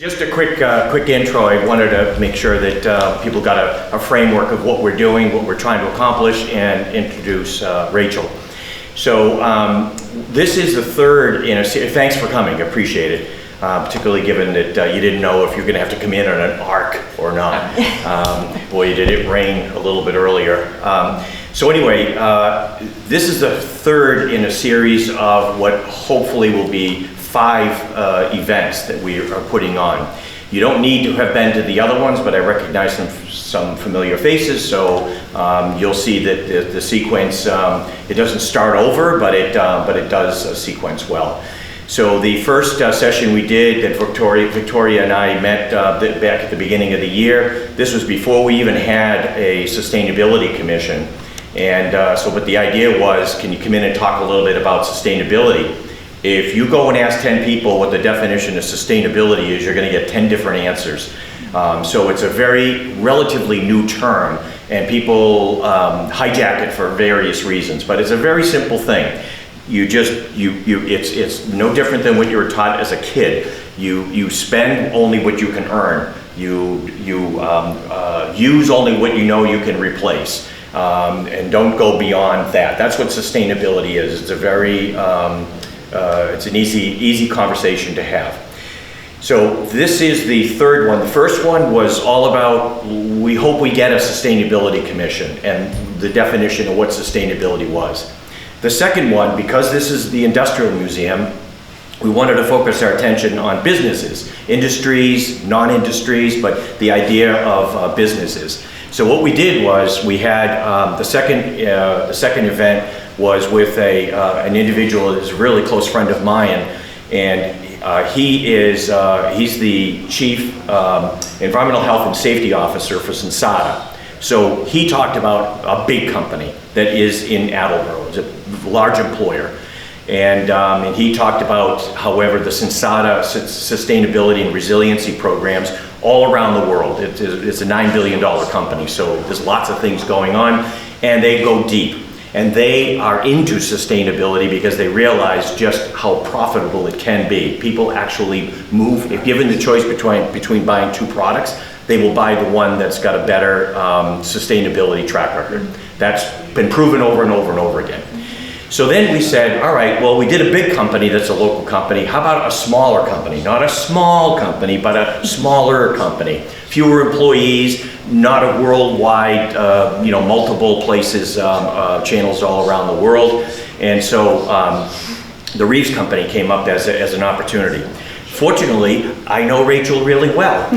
Just a quick intro. I wanted to make sure that people got a framework of what we're doing, what we're trying to accomplish, and introduce Rachel. So this is the third in a series. Thanks for coming, I appreciate it. Particularly given that you didn't know if you're going to have to come in on an arc or not. Boy, did it rain a little bit earlier. So anyway, this is the third in a series of what hopefully will be 5 events that we are putting on. You don't need to have been to the other ones, but I recognize some familiar faces, so you'll see that the sequence, it doesn't start over, but it does sequence well. So the first session we did, that Victoria and I met back at the beginning of the year, this was before we even had a sustainability commission. And but the idea was, can you come in and talk a little bit about sustainability? If you go and ask 10 people what the definition of sustainability is, you're going to get 10 different answers. So it's a very relatively new term, and people hijack it for various reasons, but it's a very simple thing. It's no different than what you were taught as a kid. You spend only what you can earn. You use only what you know you can replace, and don't go beyond that. That's what sustainability is. It's a very it's an easy conversation to have. So this is the third one. The first one was all about, we hope we get a sustainability commission and the definition of what sustainability was. The second one, because this is the Industrial Museum, we wanted to focus our attention on businesses, industries, non-industries, but the idea of businesses. So what we did was we had the second event was with an individual that's a really close friend of mine, and he's the Chief Environmental Health and Safety Officer for Sensata. So he talked about a big company that is in Attleboro. It's a large employer. And he talked about, however, the Sensata sustainability and resiliency programs all around the world. It's a $9 billion company, so there's lots of things going on, and they go deep. And they are into sustainability because they realize just how profitable it can be. People actually move, if given the choice between buying 2 products, they will buy the one that's got a better sustainability track record. That's been proven over and over and over again. So then we said, all right, well, we did a big company that's a local company. How about a smaller company? Not a small company, but a smaller company. Fewer employees, not a worldwide, multiple places, channels all around the world. And so the Reeves Company came up as an opportunity. Fortunately, I know Rachel really well.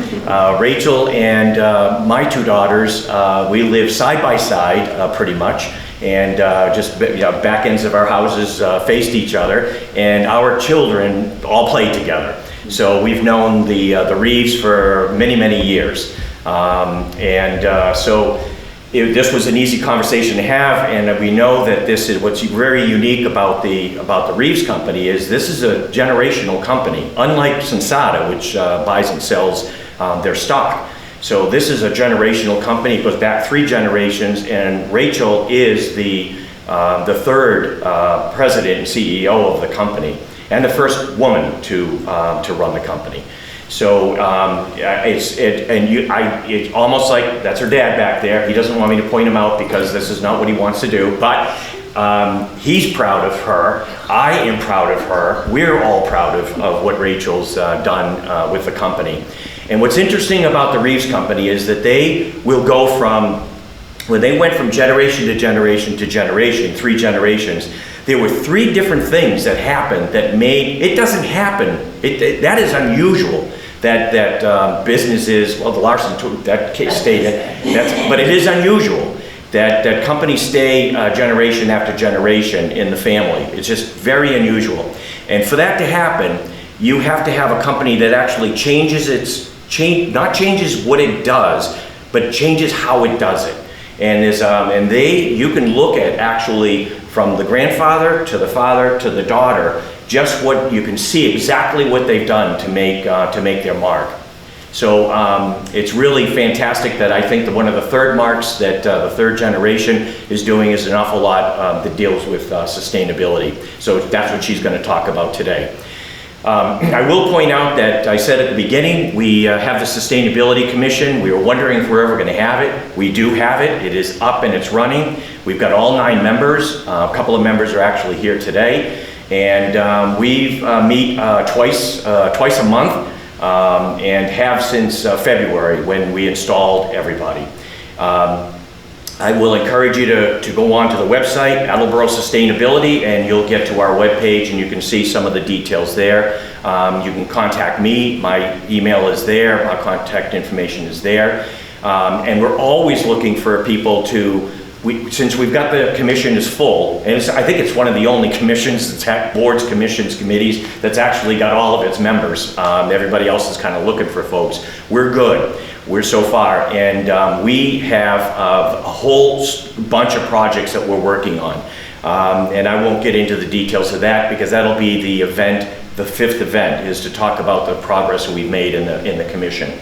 Rachel and my 2 daughters, we live side by side pretty much. And back ends of our houses faced each other, and our children all played together. So we've known the Reeves for many years, this was an easy conversation to have. And we know that this is what's very unique about the Reeves Company is this is a generational company, unlike Sensata, which buys and sells their stock. So this is a generational company. It goes back 3 generations, and Rachel is the third president and CEO of the company, and the first woman to run the company. So it's almost like that's her dad back there. He doesn't want me to point him out because this is not what he wants to do, but he's proud of her. I am proud of her. We're all proud of what Rachel's done with the company. And what's interesting about the Reeves Company is that they will go from, when they went from generation to generation to generation, 3 generations, there were 3 different things that happened that made, it doesn't happen, that is unusual, that businesses, well, the Larson, that case stated, but it is unusual that companies stay generation after generation in the family. It's just very unusual. And for that to happen, you have to have a company that actually not changes what it does, but changes how it does it. And you can look at actually from the grandfather to the father to the daughter, just what you can see exactly what they've done to make their mark. So it's really fantastic that I think that one of the third marks that the 3rd generation is doing is an awful lot that deals with sustainability. So that's what she's going to talk about today. I will point out that I said at the beginning, we have the Sustainability Commission. We were wondering if we're ever going to have it. We do have it. It is up and it's running. We've got all 9 members. A couple of members are actually here today. And we meet twice a month and have since February when we installed everybody. I will encourage you to go onto the website, Attleboro Sustainability, and you'll get to our webpage and you can see some of the details there. You can contact me. My email is there. My contact information is there. And we're always looking for people to, since we've got the commission is full, and I think it's one of the only commissions, boards, commissions, committees, that's actually got all of its members. Everybody else is kind of looking for folks. We're good. We're so far, and we have a whole bunch of projects that we're working on. And I won't get into the details of that because that'll be the event, the 5th event, is to talk about the progress we've made in the commission.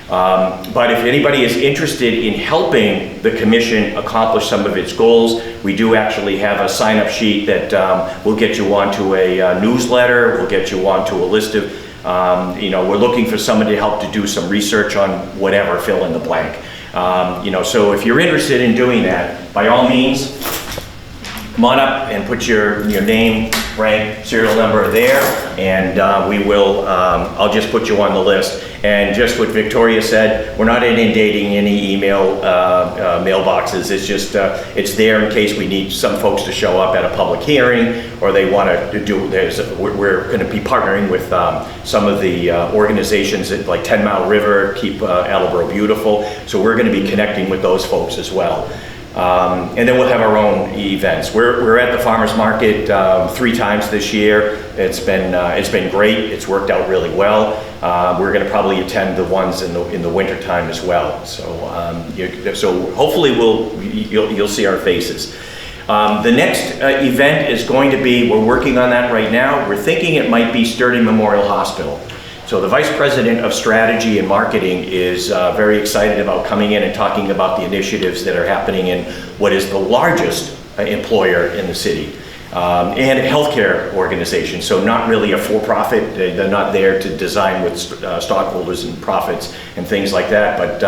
But if anybody is interested in helping the commission accomplish some of its goals, we do actually have a sign-up sheet that will get you onto a newsletter, will get you onto a list of we're looking for somebody to help to do some research on whatever, fill in the blank. So if you're interested in doing that, by all means, come on up and put your name, rank, serial number there, and we will, I'll just put you on the list. And just what Victoria said, we're not inundating any email mailboxes. It's just, it's there in case we need some folks to show up at a public hearing, or they want to do, we're going to be partnering with some of the organizations at, like 10 Mile River, Keep Attleboro Beautiful. So we're going to be connecting with those folks as well. And then we'll have our own events. We're at the farmers market 3 times this year. It's been great. It's worked out really well. We're going to probably attend the ones in the winter time as well. So so hopefully you'll see our faces. The next event is going to be, we're working on that right now. We're thinking it might be Sturdy Memorial Hospital. So the Vice President of Strategy and Marketing is very excited about coming in and talking about the initiatives that are happening in what is the largest employer in the city, and a healthcare organization. So not really a for-profit. They're not there to design with stockholders and profits and things like that, but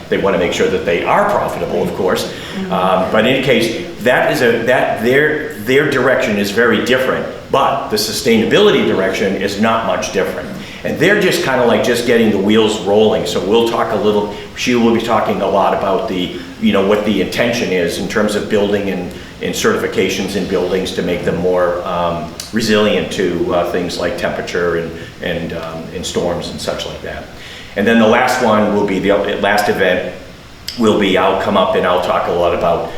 they want to make sure that they are profitable, of course. But in any case, their direction is very different, but the sustainability direction is not much different. And they're just kind of like just getting the wheels rolling. So we'll talk a little, she will be talking a lot about the, what the intention is in terms of building and certifications in buildings to make them more resilient to things like temperature and storms and such like that. And then the last one will be, the last event will be, I'll come up and I'll talk a lot about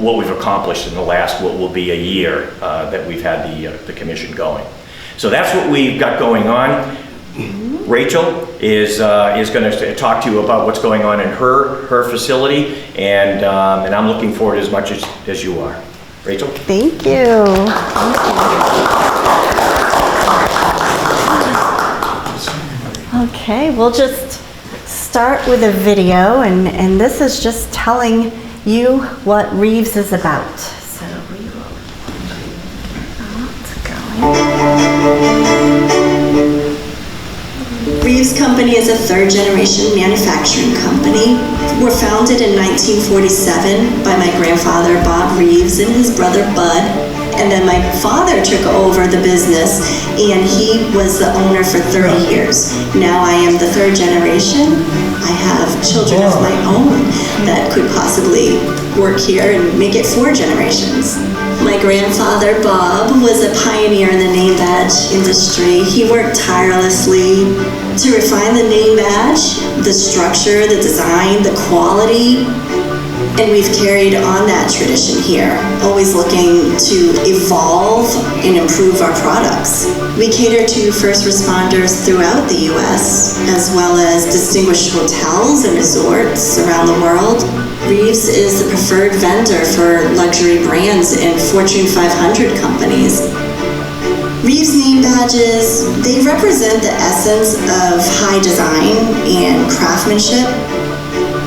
what we've accomplished in the last, what will be a year that we've had the commission going. So that's what we've got going on. Rachel is going to talk to you about what's going on in her facility, and I'm looking forward as much as you are. Rachel? Thank you. Okay, we'll just start with a video, and this is just telling you what Reeves is about. So we will get going. Reeves Company is a third-generation manufacturing company. We're founded in 1947 by my grandfather, Bob Reeves, and his brother, Bud. And then my father took over the business, and he was the owner for 30 years. Now I am the third generation. I have children of my own that could possibly work here and make it 4 generations. My grandfather, Bob, was a pioneer in the name badge industry. He worked tirelessly to refine the name badge, the structure, the design, the quality, and we've carried on that tradition here, always looking to evolve and improve our products. We cater to first responders throughout the U.S., as well as distinguished hotels and resorts around the world. Reeves is the preferred vendor for luxury brands and Fortune 500 companies. Reeves name badges, they represent the essence of high design and craftsmanship.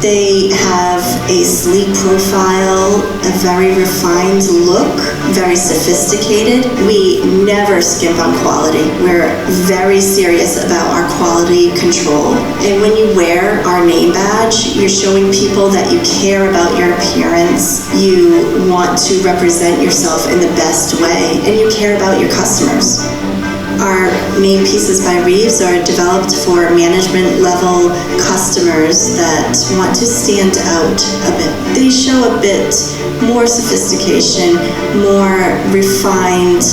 They have a sleek profile, a very refined look, very sophisticated. We never skimp on quality. We're very serious about our quality control. And when you wear our name badge, you're showing people that you care about your appearance, you want to represent yourself in the best way, and you care about your customers. Our name pieces by Reeves are developed for management level customers that want to stand out a bit. They show a bit more sophistication, more refined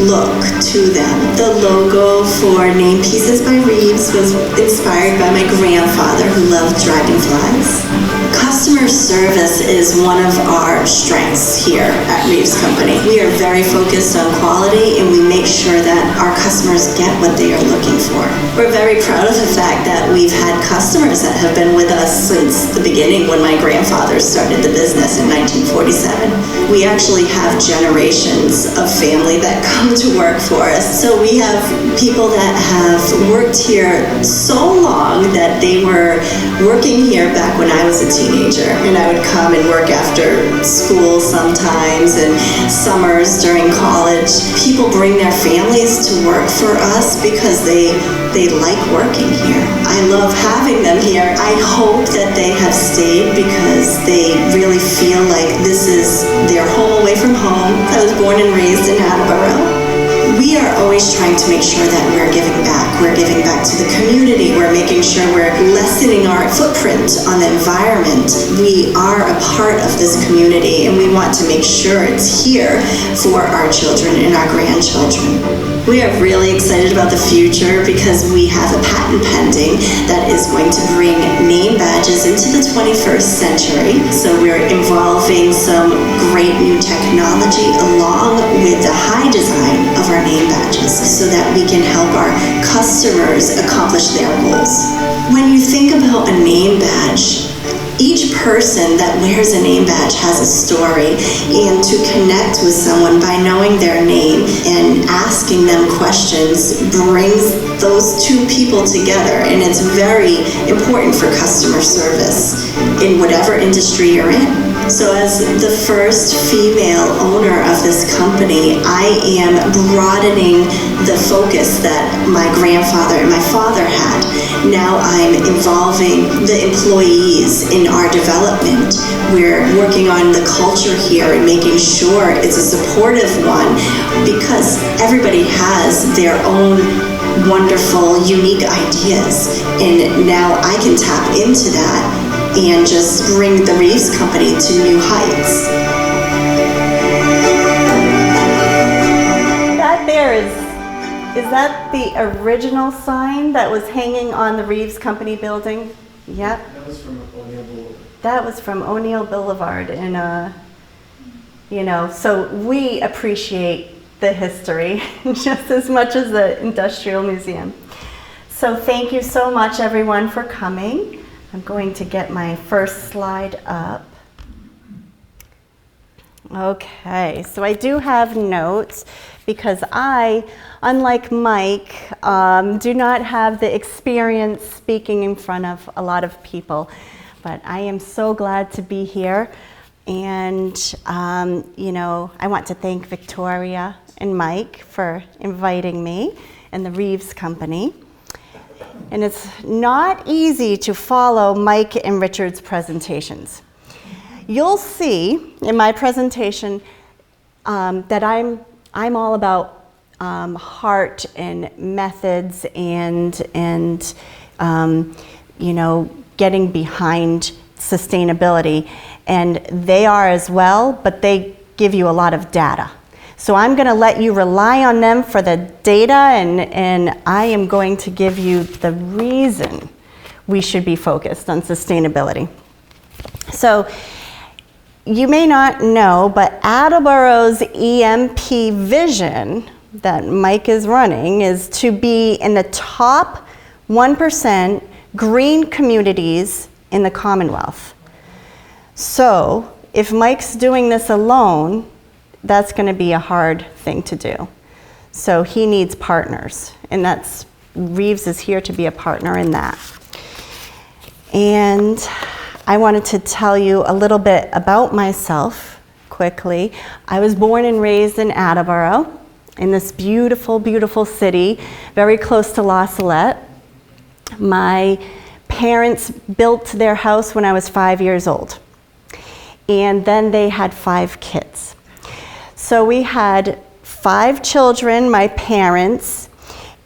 look to them. The logo for name pieces by Reeves was inspired by my grandfather who loved dragonflies. Customer service is one of our strengths here at Reeves Company. We are very focused on quality and we make sure that our customers get what they are looking for. We're very proud of the fact that we've had customers that have been with us since the beginning when my grandfather started the business in 1947. We actually have generations of family that come to work for us. So we have people that have worked here so long that they were working here back when I was a teenager, and I would come and work after school sometimes and summers during college. People bring their families to work for us because they like working here. I love having them here. I hope that they have stayed because they really feel like this is their home away from home. I was born and raised in Attleboro. We are always trying to make sure that we're giving back. We're giving back to the community. We're making sure we're lessening our footprint on the environment. We are a part of this community and we want to make sure it's here for our children and our grandchildren. We are really excited about the future because we have a patent pending that is going to bring name badges into the 21st century. So we're involving some great new technology along with the high design of our name badges so that we can help our customers accomplish their goals. When you think about a name badge, each person that wears a name badge has a story, and to connect with someone by knowing their name and asking them questions brings those two people together, and it's very important for customer service in whatever industry you're in. So as the first female owner of this company, I am broadening the focus that my grandfather and my father had. Now I'm involving the employees in our development. We're working on the culture here and making sure it's a supportive one because everybody has their own wonderful, unique ideas. And now I can tap into that and just bring the Reeves Company to new heights. That there is that the original sign that was hanging on the Reeves Company building? Yep. That was from O'Neill Boulevard. That was from O'Neill Boulevard, and so we appreciate the history just as much as the Industrial Museum. So thank you so much, everyone, for coming. I'm going to get my first slide up. Okay, so I do have notes because I, unlike Mike, do not have the experience speaking in front of a lot of people, but I am so glad to be here. And, I want to thank Victoria and Mike for inviting me and the Reeves Company. And it's not easy to follow Mike and Richard's presentations. You'll see in my presentation that I'm all about heart and methods and getting behind sustainability, and they are as well, but they give you a lot of data. So I'm going to let you rely on them for the data, and I am going to give you the reason we should be focused on sustainability. So you may not know, but Attleboro's EMP vision that Mike is running is to be in the top 1% green communities in the Commonwealth. So if Mike's doing this alone, that's going to be a hard thing to do. So he needs partners, and Reeves is here to be a partner in that. And I wanted to tell you a little bit about myself quickly. I was born and raised in Attleboro, in this beautiful, beautiful city, very close to La Salette. My parents built their house when I was 5 years old, and then they had 5 kids. So we had 5 children, my parents,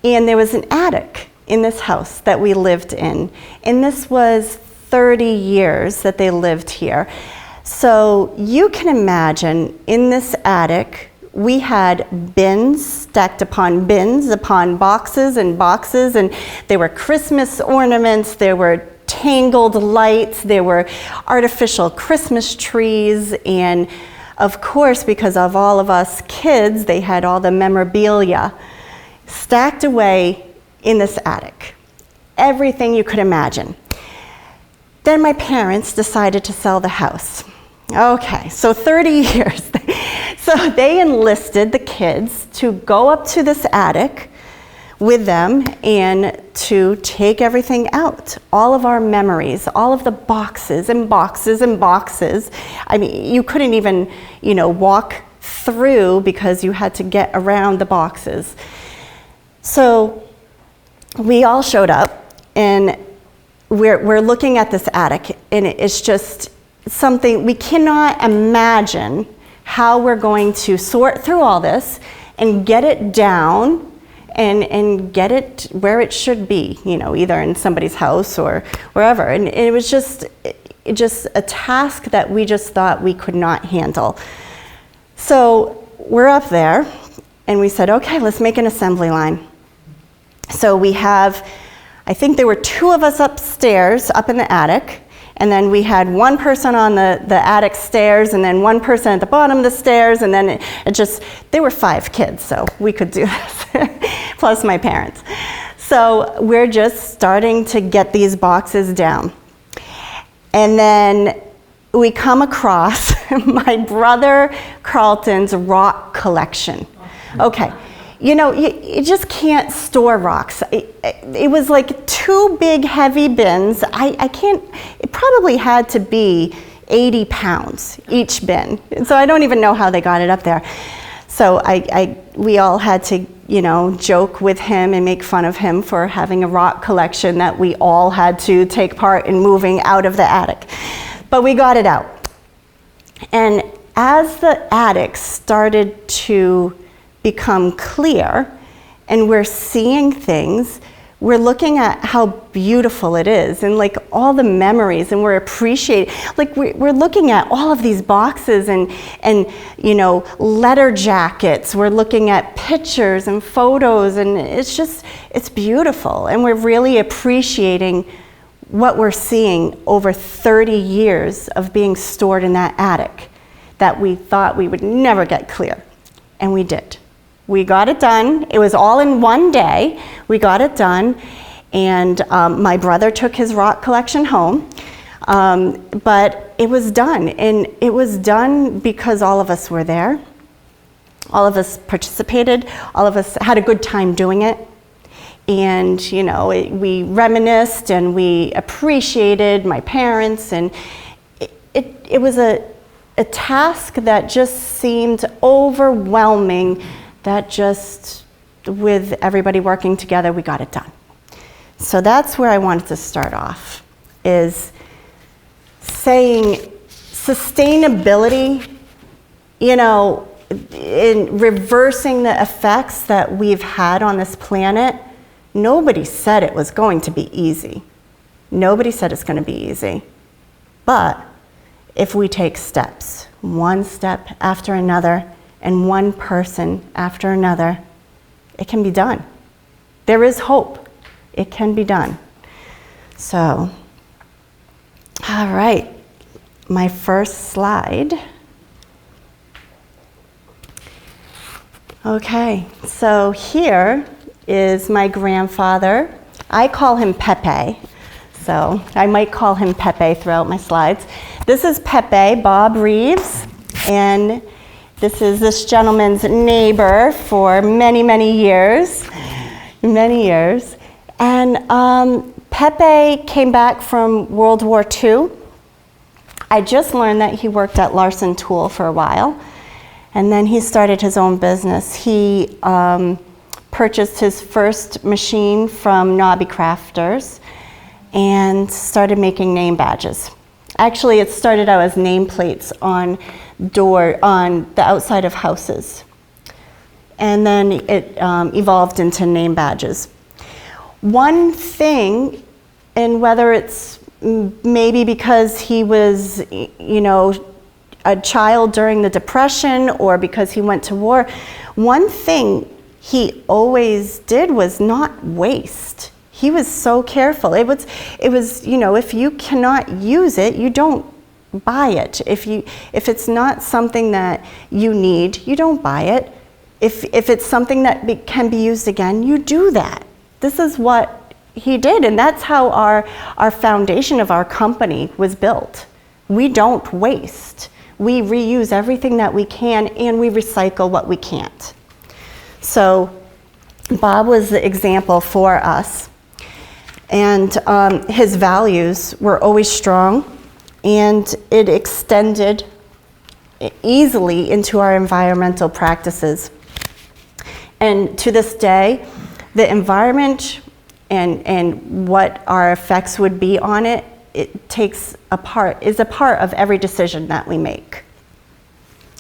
and there was an attic in this house that we lived in, and this was 30 years that they lived here. So you can imagine, in this attic, we had bins stacked upon bins, upon boxes and boxes, and there were Christmas ornaments, there were tangled lights, there were artificial Christmas trees, and of course, because of all of us kids, they had all the memorabilia stacked away in this attic. Everything you could imagine. Then my parents decided to sell the house. Okay, so 30 years. So they enlisted the kids to go up to this attic with them and to take everything out. All of our memories, all of the boxes and boxes and boxes. I mean, you couldn't even, walk through because you had to get around the boxes. So we all showed up, and we're looking at this attic, and it's just something we cannot imagine how we're going to sort through all this and get it down and get it where it should be, either in somebody's house or wherever. And it was just a task that we just thought we could not handle. So we're up there, and we said, okay, let's make an assembly line. So we have, I think there were 2 of us upstairs, up in the attic, and then we had 1 person on the attic stairs, and then 1 person at the bottom of the stairs, and then there were 5 kids, so we could do this, plus my parents. So we're just starting to get these boxes down. And then we come across my brother Carlton's rock collection. Okay. You just can't store rocks. It was like 2 big heavy bins. It probably had to be 80 pounds each bin. So I don't even know how they got it up there. So we all had to, joke with him and make fun of him for having a rock collection that we all had to take part in moving out of the attic. But we got it out. And as the attic started to become clear and we're seeing things, we're looking at how beautiful it is and like all the memories, and we're appreciating, like we're looking at all of these boxes and letter jackets, we're looking at pictures and photos, and it's beautiful, and we're really appreciating what we're seeing over 30 years of being stored in that attic that we thought we would never get clear, and we did. We got it done. It was all in one day. We got it done, and my brother took his rock collection home, but it was done, and it was done because all of us were there. All of us participated. All of us had a good time doing it, and we reminisced and we appreciated my parents, and it was a task that just seemed overwhelming. That just, with everybody working together, we got it done. So that's where I wanted to start off, is saying sustainability, in reversing the effects that we've had on this planet. Nobody said it was going to be easy. Nobody said it's going to be easy. But if we take steps, one step after another, and one person after another, it can be done. There is hope. It can be done. So, all right, my first slide. Okay, so here is my grandfather. I call him Pepe, so I might call him Pepe throughout my slides. This is Pepe, Bob Reeves, and this is this gentleman's neighbor for many, many years. And Pepe came back from World War II. I just learned that he worked at Larson Tool for a while, and then he started his own business. He purchased his first machine from Knobby Crafters and started making name badges. Actually, it started out as nameplates on the outside of houses. And then it evolved into name badges. One thing, and whether it's maybe because he was, a child during the Depression or because he went to war, one thing he always did was not waste. He was so careful. It was, if you cannot use it, you don't buy it. If it's not something that you need, you don't buy it. If it's something that can be used again, you do that. This is what he did, and that's how our foundation of our company was built. We don't waste. We reuse everything that we can, and we recycle what we can't. So Bob was the example for us, and his values were always strong, and it extended easily into our environmental practices. And to this day, the environment and what our effects would be on it, is a part of every decision that we make.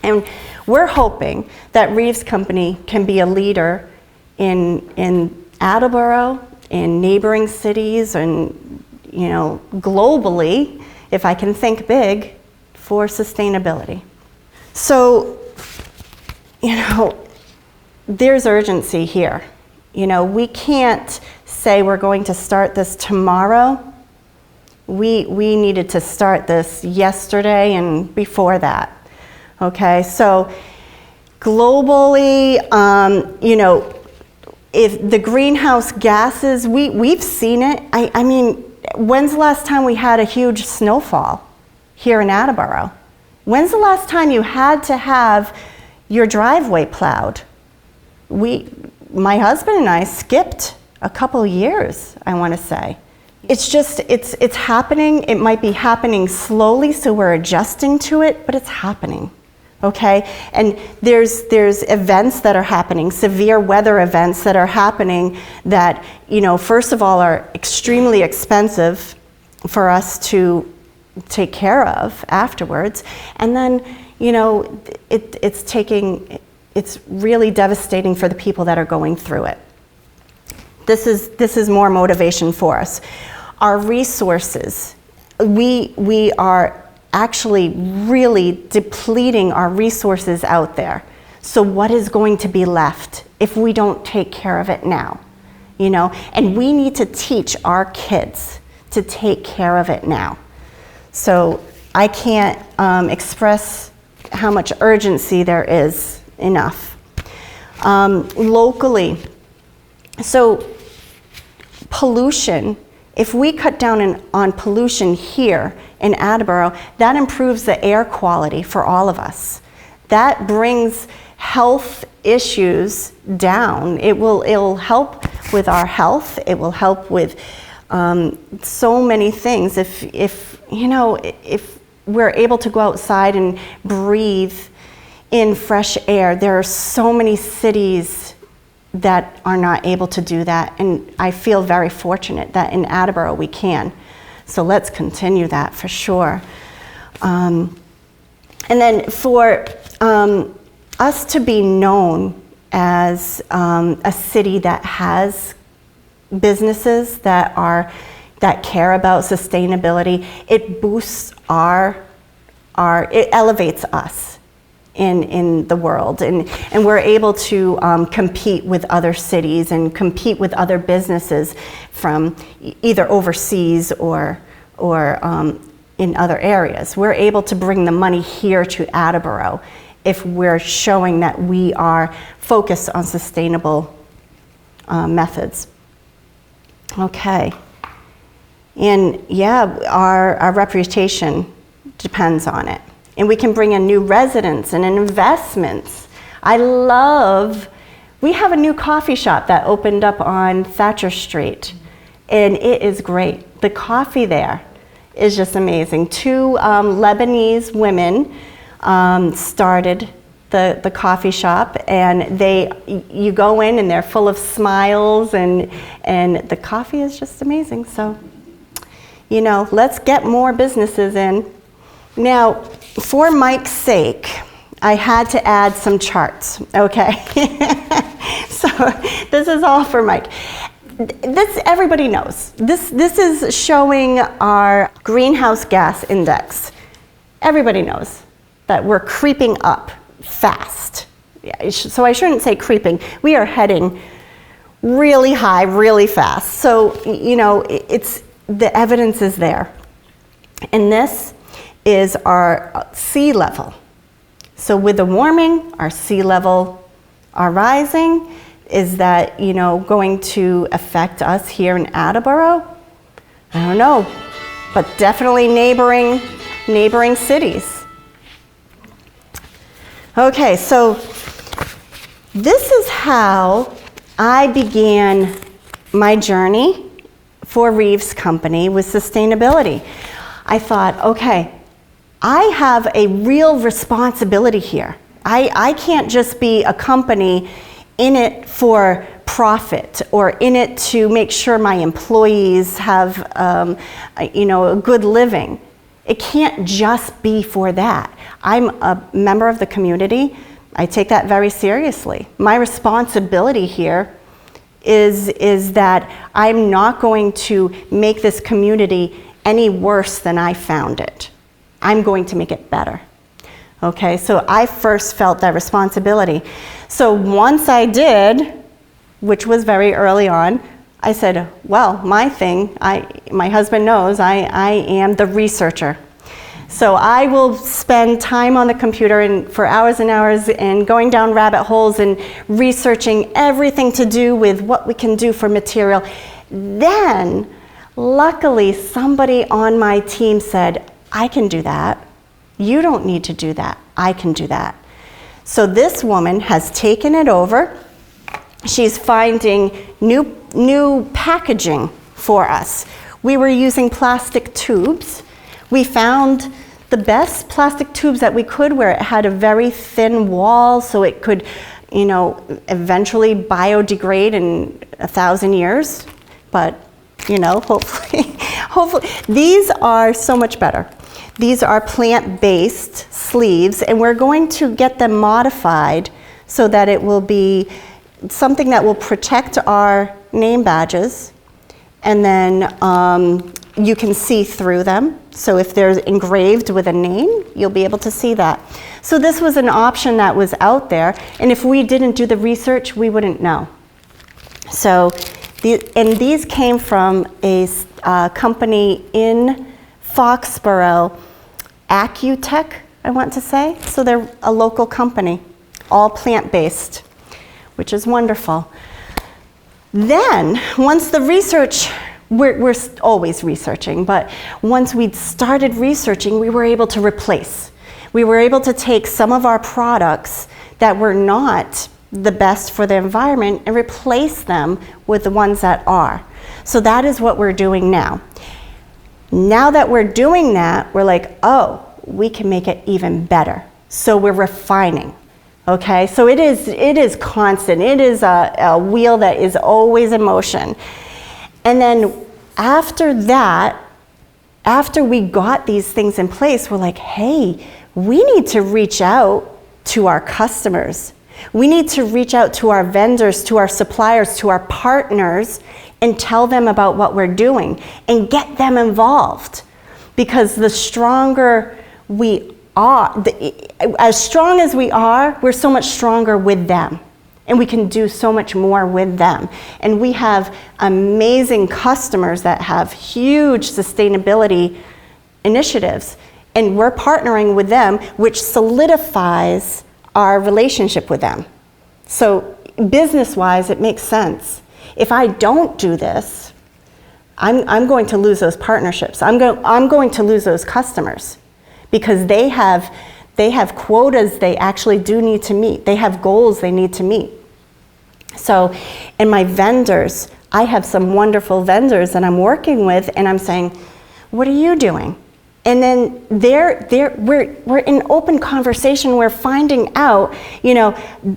And we're hoping that Reeves Company can be a leader in Attleboro, in neighboring cities, and globally, if I can think big, for sustainability. So, there's urgency here. We can't say we're going to start this tomorrow. We needed to start this yesterday and before that. Okay, so globally, if the greenhouse gases, we've seen it. I mean, when's the last time we had a huge snowfall here in Attleboro? When's the last time you had to have your driveway plowed? My husband and I skipped a couple years, I want to say. It's just, it's happening. It might be happening slowly, so we're adjusting to it, but it's happening, okay? And there's events that are happening, severe weather events that are happening that, first of all, are extremely expensive for us to take care of afterwards. And then, it's really devastating for the people that are going through it. This is more motivation for us. Our resources, we are actually really depleting our resources out there. So what is going to be left if we don't take care of it now? And we need to teach our kids to take care of it now. So I can't express how much urgency there is enough. Locally, so pollution, if we cut down on pollution here in Attleboro, that improves the air quality for all of us. That brings health issues down. It'll help with our health. It will help with so many things. If we're able to go outside and breathe in fresh air, there are so many cities that are not able to do that, and I feel very fortunate that in Attleboro we can. So let's continue that for sure. And then for us to be known as a city that has businesses that care about sustainability, it boosts it elevates us in the world, and we're able to compete with other cities and compete with other businesses from either overseas or in other areas. We're able to bring the money here to Attleboro if we're showing that we are focused on sustainable methods. Okay, and yeah, our reputation depends on it. And we can bring in new residents and investments. We have a new coffee shop that opened up on Thatcher Street, and it is great. The coffee there is just amazing. Two Lebanese women started the coffee shop, and you go in and they're full of smiles, and the coffee is just amazing. So, you know, let's get more businesses in. Now, for Mike's sake, I had to add some charts, okay? So this is all for Mike. This everybody knows. This is showing our greenhouse gas index. Everybody knows that we're creeping up fast. Yeah, so I shouldn't say creeping. We are heading really high, really fast. So, you know, the evidence is there. And this is our sea level. So with the warming, our sea level are rising. Is that, you know, going to affect us here in Attleboro? I don't know, but definitely neighboring cities. Okay, so this is how I began my journey for Reeves Company with sustainability. I thought, okay, I have a real responsibility here. I can't just be a company in it for profit or in it to make sure my employees have you know, a good living. It can't just be for that. I'm a member of the community. I take that very seriously. My responsibility here is that I'm not going to make this community any worse than I found it. I'm going to make it better. Okay, so I first felt that responsibility. So once I did, which was very early on, I said, well, my thing, my husband knows I am the researcher. So I will spend time on the computer and for hours and hours and going down rabbit holes and researching everything to do with what we can do for material. Then, luckily, somebody on my team said, I can do that. You don't need to do that. I can do that. So this woman has taken it over. She's finding new packaging for us. We were using plastic tubes. We found the best plastic tubes that we could, where it had a very thin wall so it could, you know, eventually biodegrade in 1,000 years. But, you know, hopefully, these are so much better. These are plant-based sleeves, and we're going to get them modified so that it will be something that will protect our name badges, and then you can see through them. So if they're engraved with a name, you'll be able to see that. So this was an option that was out there, and if we didn't do the research, we wouldn't know. So, these came from a company in Foxborough, Accutech, I want to say. So they're a local company, all plant-based, which is wonderful. Then, once the research, we're always researching, but once we'd started researching, we were able to replace. We were able to take some of our products that were not the best for the environment and replace them with the ones that are. So that is what we're doing now. Now that we're doing that, we're like, oh, we can make it even better. So we're refining, okay? So it is constant. It is a wheel that is always in motion. And then after that, after we got these things in place, we're like, hey, we need to reach out to our customers. We need to reach out to our vendors, to our suppliers, to our partners, and tell them about what we're doing and get them involved. Because the stronger we are, as strong as we are, we're so much stronger with them. And we can do so much more with them. And we have amazing customers that have huge sustainability initiatives. And we're partnering with them, which solidifies our relationship with them. So business-wise, it makes sense. If I don't do this, I'm going to lose those partnerships. I'm going to lose those customers because they have quotas they actually do need to meet. They have goals they need to meet. So, and my vendors, I have some wonderful vendors that I'm working with, and I'm saying, What are you doing? And then we're in open conversation. We're finding out,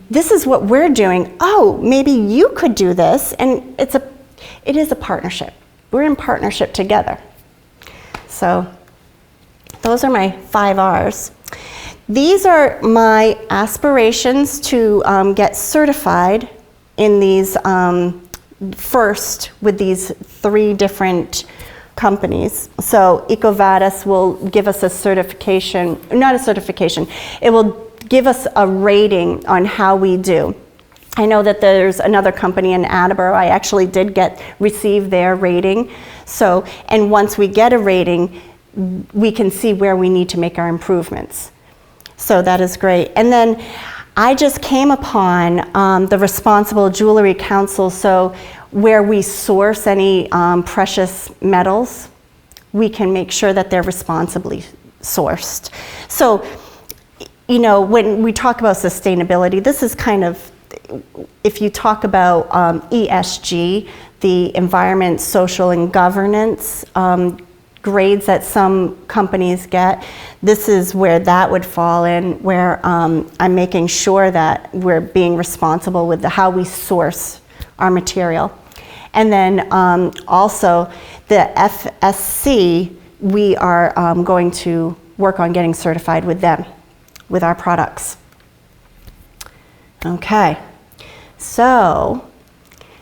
this is what we're doing. Oh, maybe you could do this. And it is a partnership. We're in partnership together. So those are my 5 R's. These are my aspirations to get certified in these first with these 3 different companies. So EcoVadis will give us a certification, not a certification, it will give us a rating on how we do. I know that there's another company in Attleboro. I actually did receive their rating. So, and once we get a rating, we can see where we need to make our improvements. So that is great. And then I just came upon the Responsible Jewelry Council. So where we source any precious metals, we can make sure that they're responsibly sourced. So, when we talk about sustainability, this is kind of, if you talk about ESG, the environment, social, and governance grades that some companies get, this is where that would fall in, where I'm making sure that we're being responsible with how we source our material. And then also the FSC, we are going to work on getting certified with them, with our products. Okay, so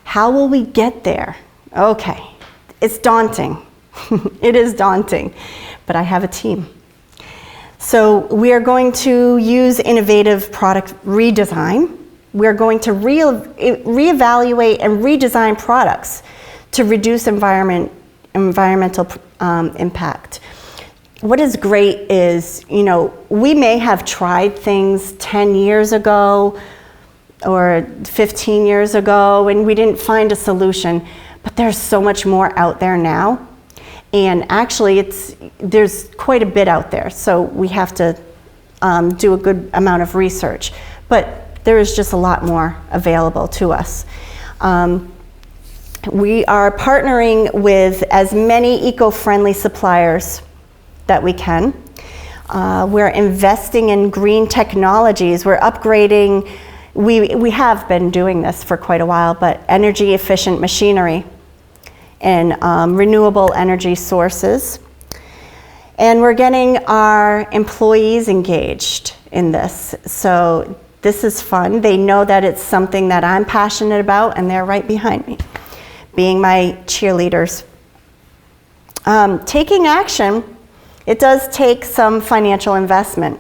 how will we get there? Okay, it's daunting. It is daunting, but I have a team. So we are going to use innovative product redesign. We're going to reevaluate and redesign products to reduce environmental impact. What is great is, we may have tried things 10 years ago or 15 years ago and we didn't find a solution, but there's so much more out there now. And actually, there's quite a bit out there, so we have to do a good amount of research. But there is just a lot more available to us. We are partnering with as many eco-friendly suppliers that we can. We're investing in green technologies. We're upgrading, we have been doing this for quite a while, but energy efficient machinery and renewable energy sources. And we're getting our employees engaged in this. So this is fun. They know that it's something that I'm passionate about and they're right behind me, being my cheerleaders. Taking action, it does take some financial investment.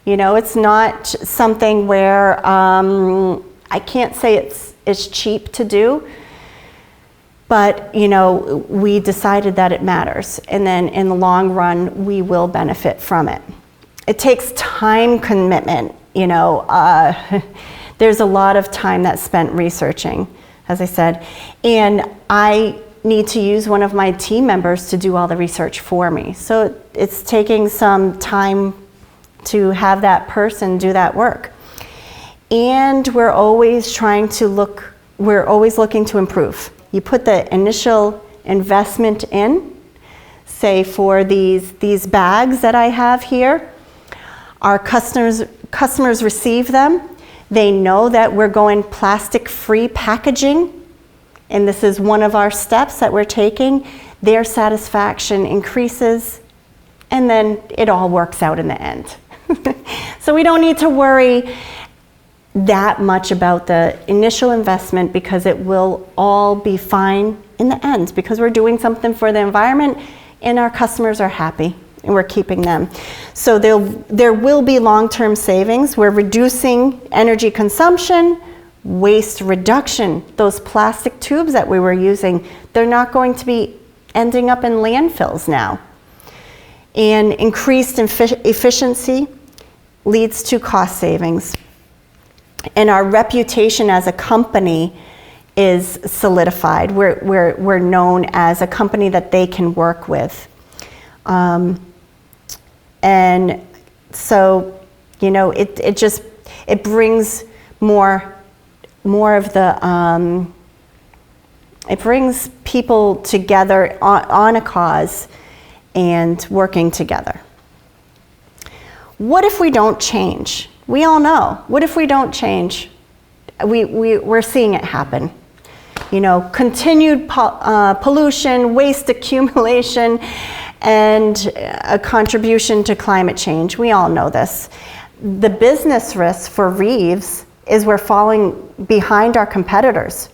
It's not something where I can't say it's cheap to do, but we decided that it matters, and then in the long run we will benefit from it. It takes time commitment. There's a lot of time that's spent researching, as I said, and I need to use one of my team members to do all the research for me. So it's taking some time to have that person do that work. And we're always looking to improve. You put the initial investment in, say for these bags that I have here, our customers receive them. They know that we're going plastic-free packaging, and this is one of our steps that we're taking. Their satisfaction increases, and then it all works out in the end. So we don't need to worry that much about the initial investment, because it will all be fine in the end, because we're doing something for the environment and our customers are happy and we're keeping them. So there will be long-term savings. We're reducing energy consumption, waste reduction. Those plastic tubes that we were using, they're not going to be ending up in landfills now. And increased efficiency leads to cost savings. And our reputation as a company is solidified. We're known as a company that they can work with. And so, it brings more of the, it brings people together on a cause, and working together. What if we don't change? We all know, what if we don't change? We're seeing it happen. You know, continued pollution, waste accumulation, and a contribution to climate change. We all know this. The business risk for Reeves is we're falling behind our competitors.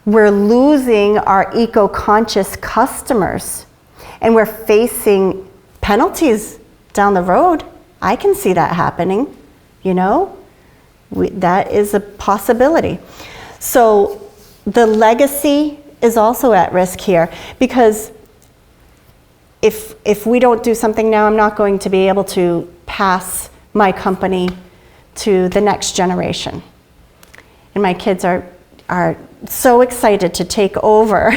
We're losing our eco-conscious customers, and we're facing penalties down the road. I can see that happening, you know? That is a possibility. So the legacy is also at risk here, because if we don't do something now, I'm not going to be able to pass my company to the next generation. And my kids are so excited to take over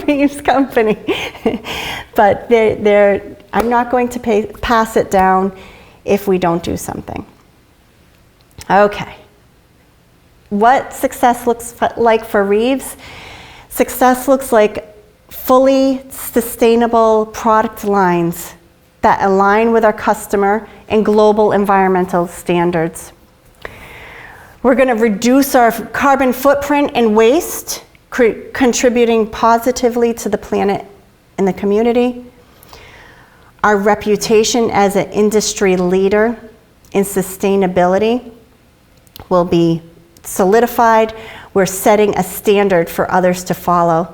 Reeves Company. But I'm not going to pass it down if we don't do something. Okay. What success looks like for Reeves? Success looks like fully sustainable product lines that align with our customer and global environmental standards. We're going to reduce our carbon footprint and waste, contributing positively to the planet and the community. Our reputation as an industry leader in sustainability will be solidified. We're setting a standard for others to follow.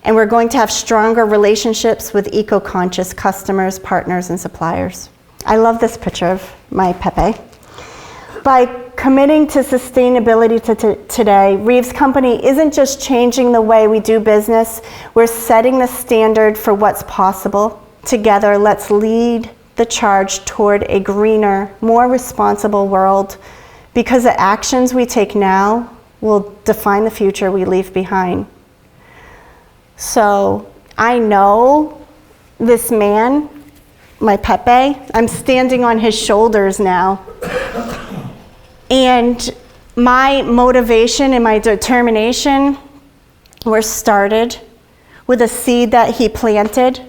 And we're going to have stronger relationships with eco-conscious customers, partners, and suppliers. I love this picture of my Pepe. By committing to sustainability today, Reeves Company isn't just changing the way we do business, we're setting the standard for what's possible. Together, let's lead the charge toward a greener, more responsible world, because the actions we take now will define the future we leave behind. So I know this man, my Pepe, I'm standing on his shoulders now. And my motivation and my determination were started with a seed that he planted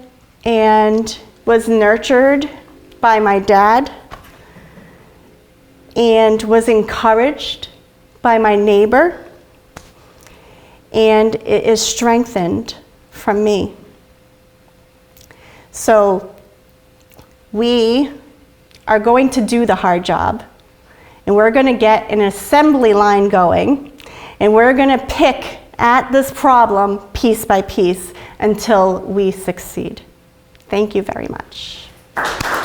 and was nurtured by my dad and was encouraged by my neighbor, and it is strengthened from me. So we are going to do the hard job, and we're going to get an assembly line going, and we're going to pick at this problem piece by piece until we succeed. Thank you very much. Thank you.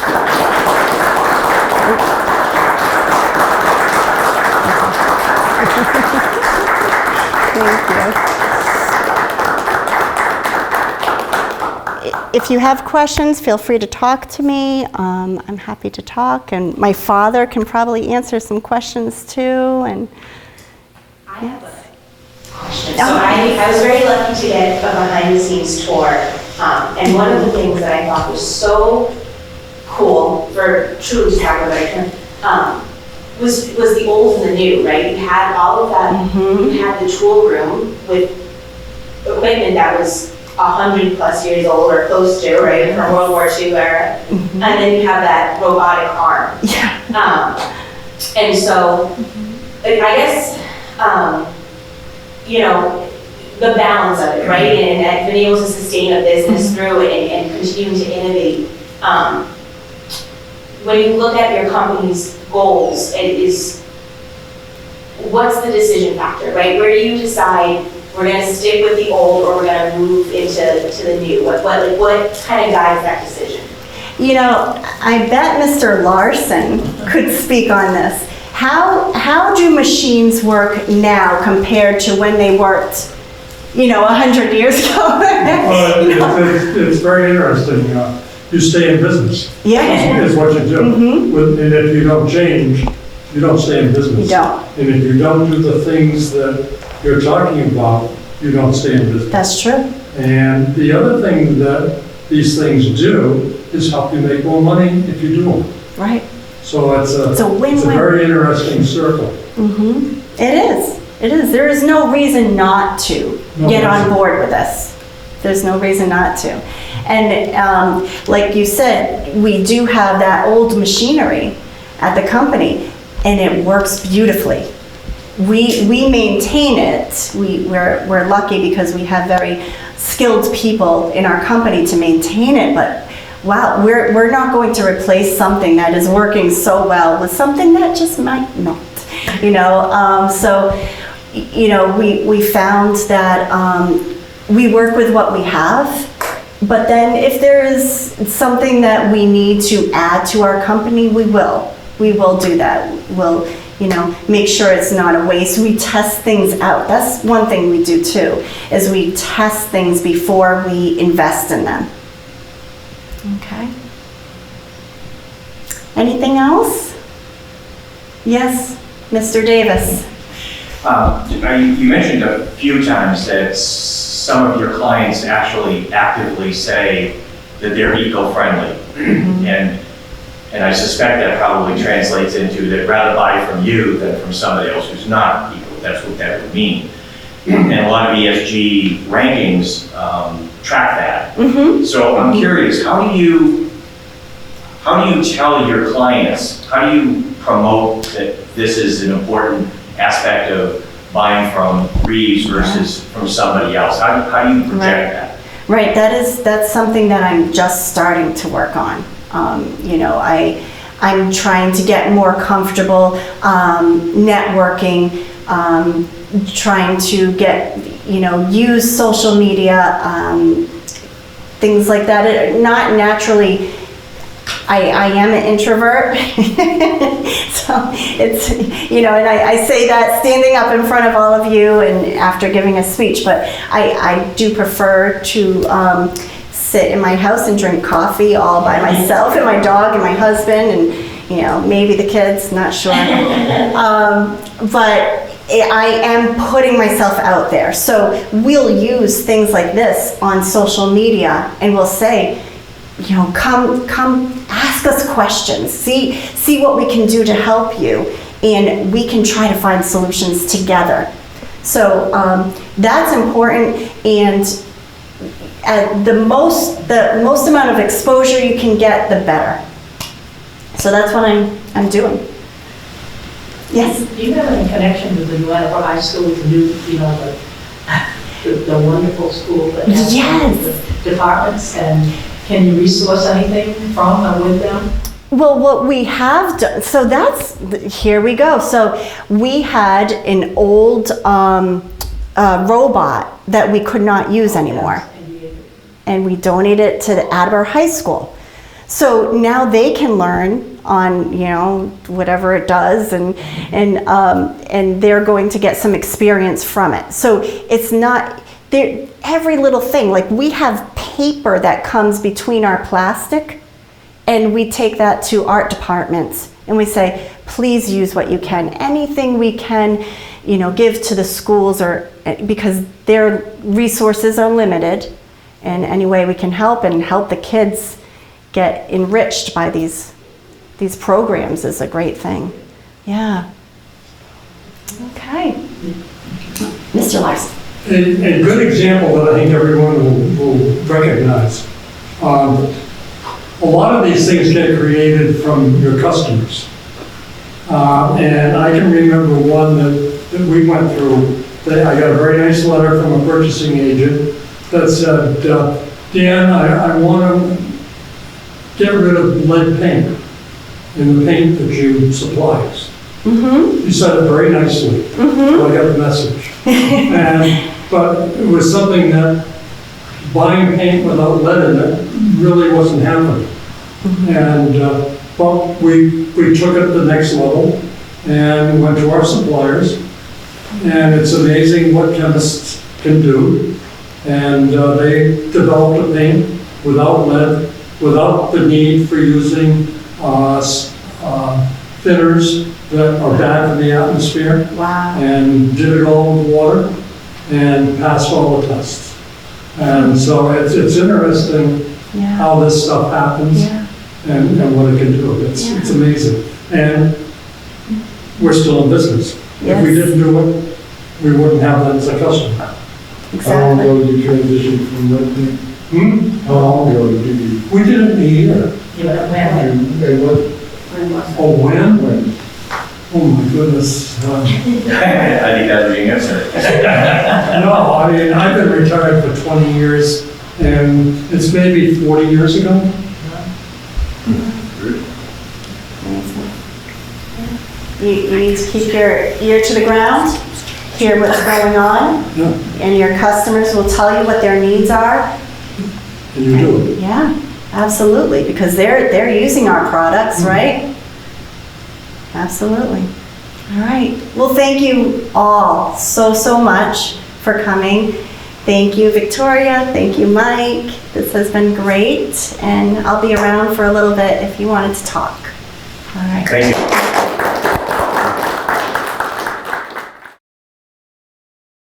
If you have questions, feel free to talk to me. I'm happy to talk, and my father can probably answer some questions too. And I have a question. So I was very lucky to get a behind-the-scenes tour, and one of the things that I thought was so cool, for truly to talk about, was the old and the new, right? You had all of that. You had the tool room with equipment that was 100+ years old or close to, right, from World War II era. And then you have that robotic arm. yeah. And so, I guess, you know, the balance of it, right? And being able to sustain a business through it and continuing to innovate. When you look at your company's goals, what's the decision factor, right? Where do you decide we're going to stick with the old or we're going to move into the new? What kind of guides that decision? You know, I bet Mr. Larson could speak on this. How do machines work now compared to when they worked, 100 years ago? Well, it's very interesting. You stay in business. Yeah. Is what you do. And if you don't change, you don't stay in business. You don't. And if you don't do the things that you're talking about, you don't stay in business. That's true. And the other thing that these things do is help you make more money if you do them. Right. So it's a win-win. It's a very interesting circle. It is. It is. There is no reason not to get on board with this. There's no reason not to. And like you said, we do have that old machinery at the company, and it works beautifully. We maintain it. We're lucky because we have very skilled people in our company to maintain it, but wow, we're not going to replace something that is working so well with something that just might not, you know. So, you know, we found that we work with what we have, but then if there is something that we need to add to our company, we will do that. We'll, you know, make sure it's not a waste. We test things out. That's one thing we do too, is we test things before we invest in them. Okay. Anything else? Yes, Mr. Davis. You mentioned a few times that some of your clients actually actively say that they're eco-friendly. And I suspect that probably translates into they'd rather buy from you than from somebody else who's not eco. That's what that would mean. And a lot of ESG rankings track that. So I'm curious, how do you tell your clients, how do you promote that this is an important aspect of buying from Reeves versus from somebody else? How do you project that? Right, that's something that I'm just starting to work on. You know, I'm trying to get more comfortable networking, trying to get, you know, use social media, things like that. Not naturally, I am an introvert, so it's, you know, and I say that standing up in front of all of you and after giving a speech, but I do prefer to sit in my house and drink coffee all by myself, and my dog and my husband and, you know, maybe the kids, not sure. But I am putting myself out there. So we'll use things like this on social media, and we'll say, you know, come ask us questions, see what we can do to help you, and we can try to find solutions together. So that's important, and the most amount of exposure you can get, the better. So that's what I'm doing. Yes? Do you have any connection with the New Attleboro High School, the new, you know, the wonderful school that has Yes. the departments, and can you resource anything from or with them? Well, what we have done, so here we go. So we had an old robot that we could not use anymore, and we donated it to the Attleboro High School. So now they can learn on, you know, whatever it does, and they're going to get some experience from it. So it's not every little thing. Like, we have paper that comes between our plastic, and we take that to art departments and we say, please use what you can. Anything we can, you know, give to the schools, or because their resources are limited, and any way we can help and help the kids get enriched by these programs is a great thing. Yeah. Okay. Mr. Larson. A good example that I think everyone will recognize. A lot of these things get created from your customers. And I can remember one that we went through. I got a very nice letter from a purchasing agent that said, Dan, I want to get rid of lead paint in the paint that you supply us. You said it very nicely. So I got the message. But it was something that buying paint without lead in it really wasn't happening. But we took it to the next level and went to our suppliers. And it's amazing what chemists can do. And they developed a paint without lead, without the need for using thinners that are bad for the atmosphere. Wow. And did it all with water and passed all the tests. And so it's interesting how this stuff happens and what it can do. It's amazing. And we're still in business. If we didn't do it, we wouldn't have that as a customer. Exactly. How long ago did you transition from lead paint? Hmm? How long ago did you, We did it in a year. You know, when, and what, when was it? Oh, when? when? Oh, my goodness. I think that's the answer. No, I mean, I've been retired for 20 years, and it's maybe 40 years ago. You need to keep your ear to the ground, hear what's going on, Yeah, and your customers will tell you what their needs are. and you do it. Yeah, absolutely, because they're using our products, right? Absolutely. All right. Well, thank you all so much for coming. Thank you, Victoria. Thank you, Mike. This has been great, and I'll be around for a little bit if you wanted to talk. All right. Thank you.